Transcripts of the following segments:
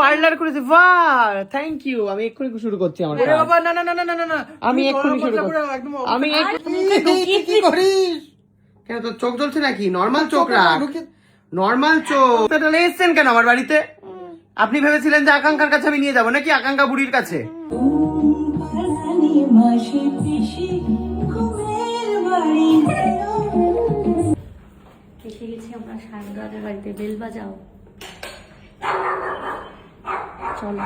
Parlour করেছে, বাহ thank you. আমি এক্ষুনি শুরু করছি আমার কাজ। বাবা না না না না না না না আমি এক্ষুনি শুরু করছি। আমি কি করিস? কেন তোর চোখ জ্বলছে নাকি? নর্মাল চোখ রাখ, নর্মাল চোখ। তাহলে এসছেন কেন আমার বাড়িতে? আপনি ভেবেছিলেন যে আকাঙ্ক্ষার কাছে আমি নিয়ে যাবো নাকি আকাঙ্ক্ষা বুড়ির কাছে? এসে গেছি আমরা সায়নদাদের বাড়িতে, বেল বাজাও চলো।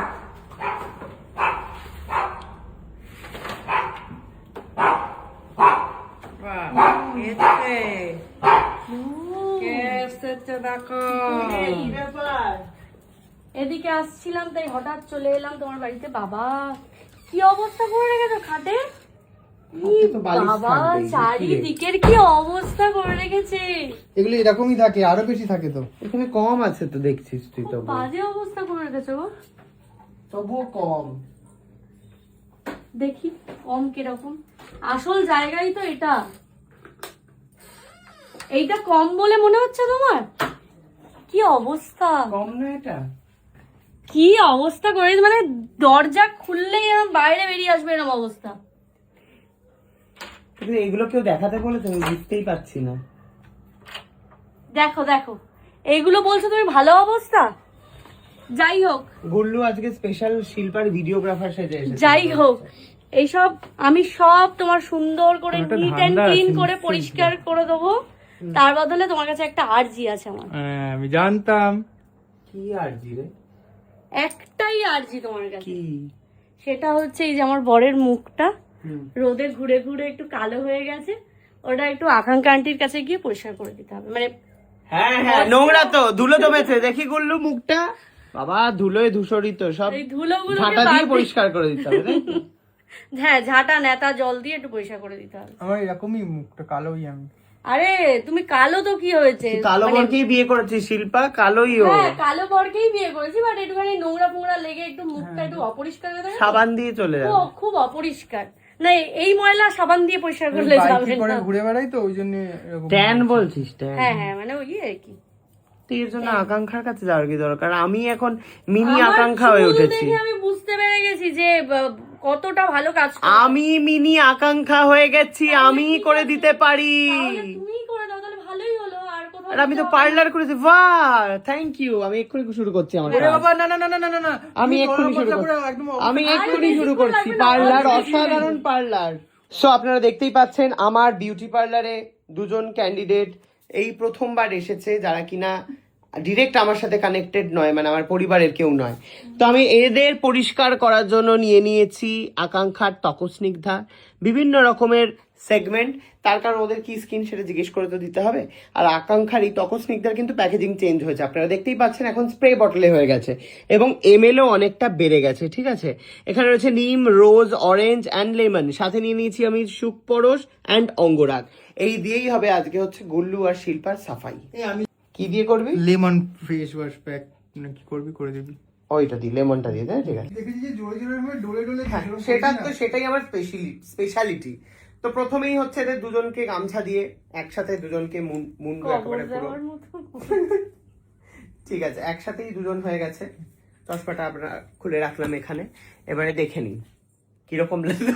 এদিকে আসছিলাম তাই হঠাৎ চলে এলাম তোমার বাড়িতে। বাবা কি অবস্থা করে রেখেছো খাটে, বাবা চারিদিকের কি অবস্থা করে রেখেছে। এগুলো এরকমই থাকে, আরো বেশি থাকে তো। এখানে কম আছে তো দেখছিস তুই, তো বাজে অবস্থা করে রেখেছো গো। তবুও কম। দেখি কম কিরকম, আসল জায়গায় তো এটা। এইটা কম বলে মনে হচ্ছে তোমার? কি অবস্থা, কম না এটা? কি অবস্থা করেছে, মানে দরজা খুললেই এরকম বাইরে বেরিয়ে আসবে এরকম অবস্থা। কিন্তু এগুলো কেউ দেখাতে বলেছে, আমি বুঝতেই পারছি না। দেখো দেখো এইগুলো বলছো তুমি ভালো অবস্থা। যাই হোক, গুল্লু আজকে স্পেশাল শিল্পার ভিডিওগ্রাফার সেজে এসেছে। যাই হোক, এইসব আমি সব তোমার সুন্দর করে নিট এন্ড ক্লিন করে পরিষ্কার করে দেবো। তার বদলে তোমার কাছে একটা আর্জি আছে আমার। আমি জানতাম। কি আরজি রে? একটাই আর্জি তোমার কাছে, কি? সেটা হচ্ছে এই যে আমার বরের মুখটা রোদে ঘুরে ঘুরে একটু কালো হয়ে গেছে, ওটা একটু আকাঙ্ক্ষা আন্টির কাছে গিয়ে পরিষ্কার করে দিতে হবে। মানে হ্যাঁ হ্যাঁ, নোংরা তো, ধুলো জমেছে। দেখি গুল্লু মুখটা, বাবা ধুলোয় ধূসরিত, সব এই ধুলোগুলো ঝাঁটা দিয়ে পরিষ্কার করে দিতে হবে, তাই তো? হ্যাঁ ঝাঁটা নেতা জল দিয়ে একটু পরিষ্কার করে দিতে হবে। আমার এরকমই মুখটা কালোই আমি। আরে তুমি কালো তো কি হয়েছে, কালো বরকেই বিয়ে করেছিস শিল্পা, কালোই ও। হ্যাঁ কালো বরকেই বিয়ে করেছি, বাট একটুখানি নোংরা ফোংরা লেগে একটু মুখটা একটু অপরিষ্কার হয়ে থাকে, সাবান দিয়ে চলে যাবে। খুব অপরিষ্কার। না এই ময়লা সাবান দিয়ে পরিষ্কার করলে যাবে করে না। ঘুরে বেড়াই তো ওই জন্য ট্যান বলছিস? ট্যান? হ্যাঁ হ্যাঁ, মানে ওই আর কি। এর জন্য আকাঙ্ক্ষার কাছে যাওয়ার কি দরকার? আমি এখন মিনি আমার আকাঙ্ক্ষা হয়ে চুল উঠেছি। দেখে আমি বুঝতে পেরে গেছি যে কতটা ভালো কাজ করে। আমি মিনি আকাঙ্ক্ষা হয়ে গেছি, আমি করে দিতে পারি। তাহলে তুমিই করে দাও, তাহলে ভালোই হলো। আর কোথাও আর আমি তো পার্লার করেছি, বাহ থ্যাংক ইউ। আমি এক্ষুনি শুরু করছি আমার কাজ। বাবা না না না না না না না আমি এক্ষুনি শুরু করছি, আমি এক্ষুনি শুরু করছি পার্লার, অসাধারণ পার্লার। সো আপনারা দেখতেই পাচ্ছেন আমার বিউটি পার্লারে দুজন ক্যান্ডিডেট এই প্রথমবার এসেছে, যারা কিনা ডিরেক্ট আমার সাথে কানেক্টেড নয়, মানে আমার পরিবারের কেউ নয়। তো আমি এদের পরিষ্কার করার জন্য নিয়ে নিয়েছি আকাঙ্ক্ষার ত্বকস্নিগ্ধা, বিভিন্ন রকমের সেগমেন্ট। তার কারণ ওদের কি স্কিন সেটা জিজ্ঞেস করে তো দিতে হবে। আর আকাঙ্ক্ষার এই ত্বকস্নিগ্ধার কিন্তু প্যাকেজিং চেঞ্জ হয়েছে, আপনারা দেখতেই পাচ্ছেন এখন স্প্রে বটলে হয়ে গেছে এবং এমএলও অনেকটা বেড়ে গেছে, ঠিক আছে? এখানে রয়েছে নিম, রোজ, অরেঞ্জ অ্যান্ড লেমন, সাথে নিয়ে নিয়েছি আমি সুখপরশ অ্যান্ড অঙ্গরাগ। এই দিয়েই হবে আজকে হচ্ছে গুল্লু আর শিল্পার সাফাই। আমি কি দিয়ে করবি? লেমন ফেস ওয়াশ প্যাক কি করবি করে দিবি। ওইটা দি, লেমনটা দিয়ে দেয়, ঠিক আছে? দেখেছি যে জোরে জোরে ভাবে ডলে ডলে সেটাই আমার স্পেশালিটি। তো প্রথমেই হচ্ছে এদের দুজনকে গামছা দিয়ে একসাথে দুজনকে মুন্ডু একেবারে পুরো, ঠিক আছে, একসাথেই দুজন হয়ে গেছে। চশমাটা আপনারা খুলে রাখলাম এখানে, এবারে দেখে নিন কিরকম লাগে।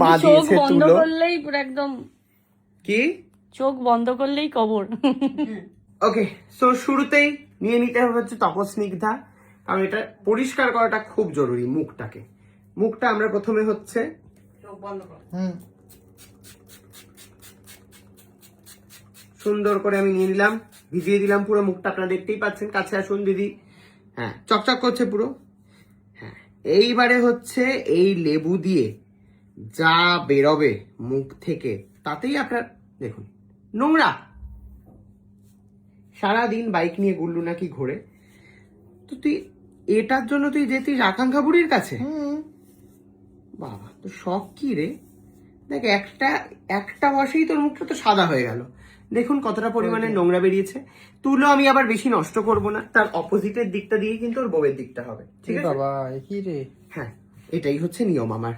মা চোখ দিয়েছে বন্ধ তুলো। করলেই পুরো একদম, কি চোখ বন্ধ করলেই কবর। ওকে, সো শুরুতেই নিয়ে নিতে হবে হচ্ছে ত্বকস্নিগ্ধা, কারণ এটা পরিষ্কার করাটা খুব জরুরি। মুখটা আমরা প্রথমে হচ্ছে সুন্দর করে আমি নিয়ে নিলাম, ভিজিয়ে দিলাম পুরো মুখটা, আপনারা দেখতেই পাচ্ছেন। কাছে আসুন দিদি। হ্যাঁ চকচক করছে পুরো। হ্যাঁ এইবারে হচ্ছে এই লেবু দিয়ে যা বেরোবে মুখ থেকে, তাতেই আপনার দেখুন নোংরা। সারাদিন বাইক নিয়ে গুল্লু নাকি ঘোরে, তো তুই এটার জন্য তুই যেতিস আকাঙ্ক্ষা বুড়ির কাছে? বাবা তো শখ কি রে? দেখ একটা বসেই তোর মুখটা তো সাদা হয়ে গেল। দেখুন কতটা পরিমাণে নোংরা বেরিয়েছে। তুলো আমি আবার বেশি নষ্ট করব না, তার অপোজিটের দিকটা দিয়ে কিন্তু ওর বউয়ের দিকটা হবে, ঠিক আছে? বাবা কি রে? হ্যাঁ এটাই হচ্ছে নিয়ম আমার।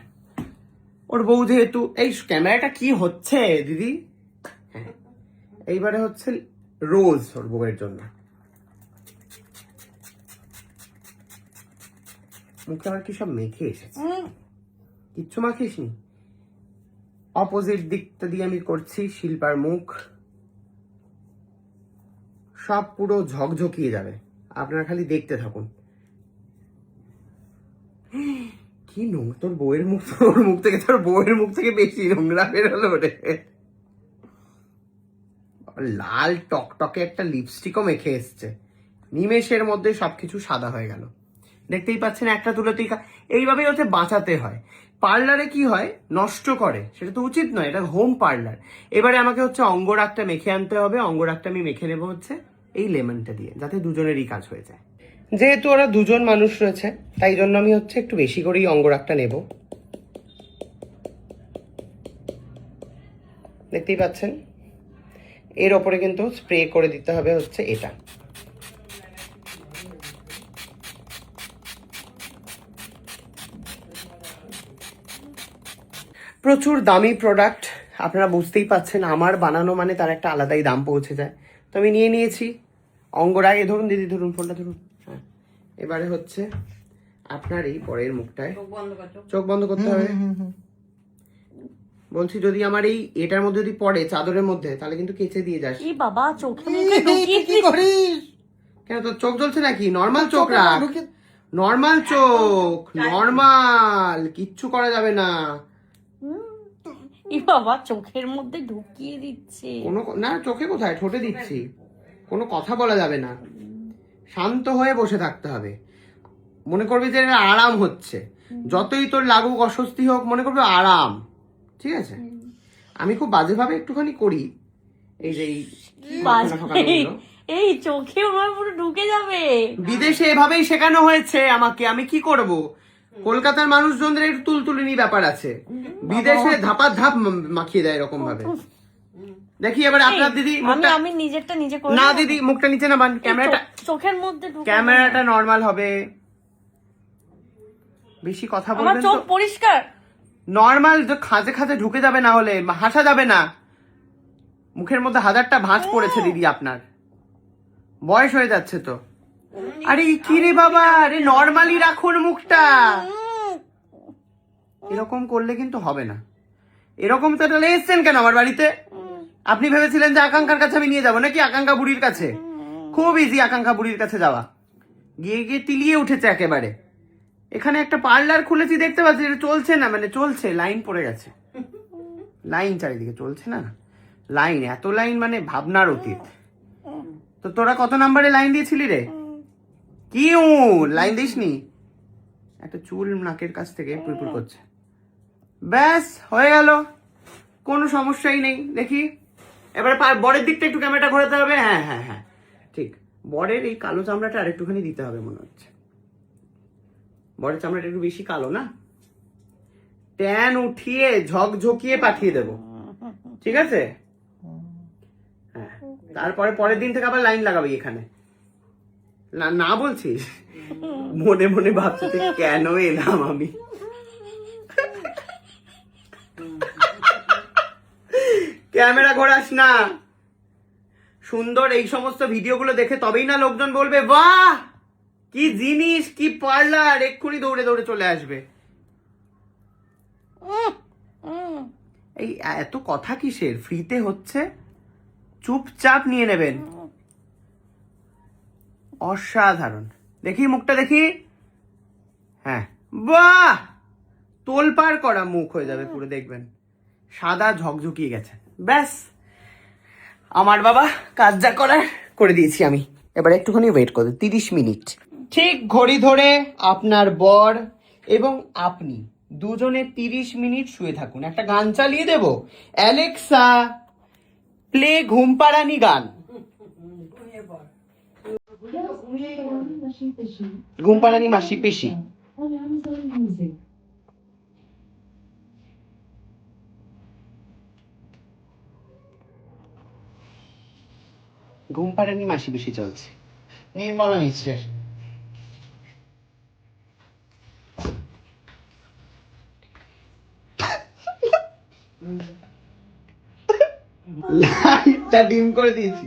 ওর বউ যেহেতু, এই ক্যামেরাটা কি হচ্ছে দিদি? হ্যাঁ এইবারে হচ্ছে রোজ ওর বউয়ের জন্য। মুখে আবার কি সব মেখে এসেছে, কিচ্ছু মাখিসনি। অপোজিট দিকটা দিয়ে আমি করছি শিল্পার মুখ, সব পুরো ঝকঝকিয়ে যাবে, আপনারা খালি দেখতে থাকুন। কি নোংরা তোর বউয়ের মুখ, তোর মুখ থেকে, তোর বউয়ের মুখ থেকে বেশি নোংরা বেরোলো রে। লাল টকটকে একটা লিপস্টিকও মেখে এসছে, নিমেষের মধ্যে সবকিছু সাদা হয়ে গেল। দেখতেই পাচ্ছেন একটা তুলোতেই এইভাবেই হচ্ছে বাঁচাতে হয়। পার্লারে কি হয়, নষ্ট করে, সেটা তো উচিত নয়, এটা হোম পার্লার। এবারে আমাকে হচ্ছে অঙ্গরাগটা মেখে আনতে হবে। অঙ্গরাগটা আমি মেখে নেবো হচ্ছে এই লেমনটা দিয়ে, যাতে দুজনেরই কাজ হয়ে যায়। যেহেতু ওরা দুজন মানুষ রয়েছে, তাই জন্য আমি হচ্ছে একটু বেশি করেই অঙ্গরাগটা নেব। দেখতেই পাচ্ছেন এর ওপরে কিন্তু স্প্রে করে দিতে হবে হচ্ছে এটা। প্রচুর দামি প্রোডাক্ট, আপনারা বুঝতেই পাচ্ছেন, আমার বানানো মানে তার একটা আলাদাই দাম পৌঁছে যায়। তো আমি নিয়ে নিয়েছি অঙ্গরাগ। ধরুন দিদি, ধরুন ফোনটা ধরুন। হ্যাঁ, এবারে হচ্ছে আপনার এই পরের মুখটায় চোখ বন্ধ করতে হবে। বলছি যদি আমার এই এটার মধ্যে যদি পড়ে চাদরের মধ্যে, তাহলে কিন্তু কেচে দিয়ে যাস। কি বাবা, চোখে মুখে ঢুকিয়ে কি করিস? কেন তোর চোখ জ্বলছে নাকি? নর্মাল চোখ রাখ, নর্মাল চোখ, নর্মাল, কিচ্ছু করা যাবে না। ই বাবা, চোখের মধ্যে ঢুকিয়ে দিচ্ছে। কোনো না, চোখে কোথায়, ঠোঁটে দিচ্ছি। কোনো কথা বলা যাবে না, শান্ত হয়ে বসে থাকতে হবে। মনে করবি যে এটা আরাম হচ্ছে, যতই তোর লাগুক অস্বস্তি হোক, মনে করবি আরাম। ঠিক আছে, আমি খুব বাজেভাবে একটুখানি করি, এই যে এই চোখে আমার পুরো ঢুকে যাবে। বিদেশে এভাবেই শেখানো হয়েছে আমাকে, আমি কি করব? কলকাতার মানুষজনদের একটু তুলতুলিনি ব্যাপার আছে, বিদেশে ধাপা ধাপ মাখিয়ে দেয় এরকম ভাবে। দেখি এবার আপনার দিদি, আমি নিজেরটা নিজে করি না দিদি, মুখটা নিচে না বান, ক্যামেরাটা চোখের মধ্যে ক্যামেরাটা নরমাল হবে। বেশি কথা বলবেন আমার চোখ তো, পরিষ্কার নরমাল, খাঁজে খাঁজে ঢুকে যাবে, না হলে হাসা যাবে না। মুখের মধ্যে হাজারটা ভাঁজ পড়েছে দিদি, আপনার বয়স হয়ে যাচ্ছে তো। আরে কি রে বাবা, আরে নরমালি রাখুন মুখটা। এরকম করলে কিন্তু হবে না। এরকম তো তাহলে এসছেন কেন আমার বাড়িতে? আপনি ভেবেছিলেন যে আকাঙ্ক্ষার কাছে আমি নিয়ে যাবো নাকি? আকাঙ্ক্ষা বুড়ির কাছে খুব ইজি, আকাঙ্ক্ষা বুড়ির কাছে যাওয়া। গিয়ে গিয়ে তিলিয়ে উঠেছে একেবারে। এখানে একটা পার্লার খুলেছি, দেখতে পাচ্ছি, এটা চলছে না, মানে চলছে, লাইন পড়ে গেছে, লাইন চারিদিকে চলছে না, লাইন, এত লাইন মানে ভাবনার অতীত। তো তোরা কত নাম্বারে লাইন দিয়েছিলি রে? কি লাইন দিসনি? একটা চুল নাকের কাছ থেকে পুরপুর করছে, ব্যাস হয়ে গেল, কোনো সমস্যাই নেই। দেখি এবারে বরের দিকটা একটু ক্যামেরাটা ঘোরাতে হবে। হ্যাঁ হ্যাঁ হ্যাঁ, ঠিক, বরের এই কালো চামড়াটা আরেকটুখানি দিতে হবে মনে হচ্ছে। বরের চামড়াটা একটু বেশি কালো না, ট্যান উঠিয়ে ঝকঝকিয়ে পাঠিয়ে দেবো, ঠিক আছে? হ্যাঁ, তারপরে পরের দিন থেকে আবার লাইন লাগাবি এখানে। না না বলছিস, মনে মনে ভাবছি কেন এলাম আমি। ক্যামেরা ঘোরাস না, সুন্দর এই সমস্ত ভিডিওগুলো দেখে তবেই না লোকজন বলবে বাহ কি জিনিস, কি পার্লার, এক্ষুনি দৌড়ে দৌড়ে চলে আসবে। এই এত কথা কিসের? ফ্রিতে হচ্ছে, চুপচাপ নিয়ে নেবেন। অসাধারণ, দেখি মুখটা দেখি। হ্যাঁ, বাহ, তোলপাড় করা মুখ হয়ে যাবে পুরো, দেখবেন সাদা ঝকঝকিয়ে গেছে। ব্যাস, আমার বাবা কাজ যা করার করে দিয়েছি আমি। এবারে একটুখানি ওয়েট করো 30 মিনিট। ঠিক ঘড়ি ধরে আপনার বর এবং আপনি দুজনে 30 মিনিট শুয়ে থাকুন। একটা গান চালিয়ে দেব, অ্যালেক্সা প্লে ঘুমপাড়ানি গান। ঘুমপাড়ানি মাসি পিসি। ঘুমপাড়ানি মাসি পিসি চলছে, নির্মলা মিশ্রের। লাইটটা ডিম করে দিয়েছি।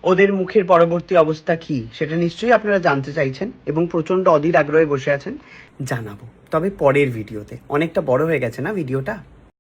ওদের মুখের পরবর্তী অবস্থা কি সেটা নিশ্চয়ই আপনারা জানতে চাইছেন এবং প্রচন্ড অধীর আগ্রহে বসে আছেন। জানাবো, তবে পরের ভিডিওতে। অনেকটা বড় হয়ে গেছে না ভিডিওটা।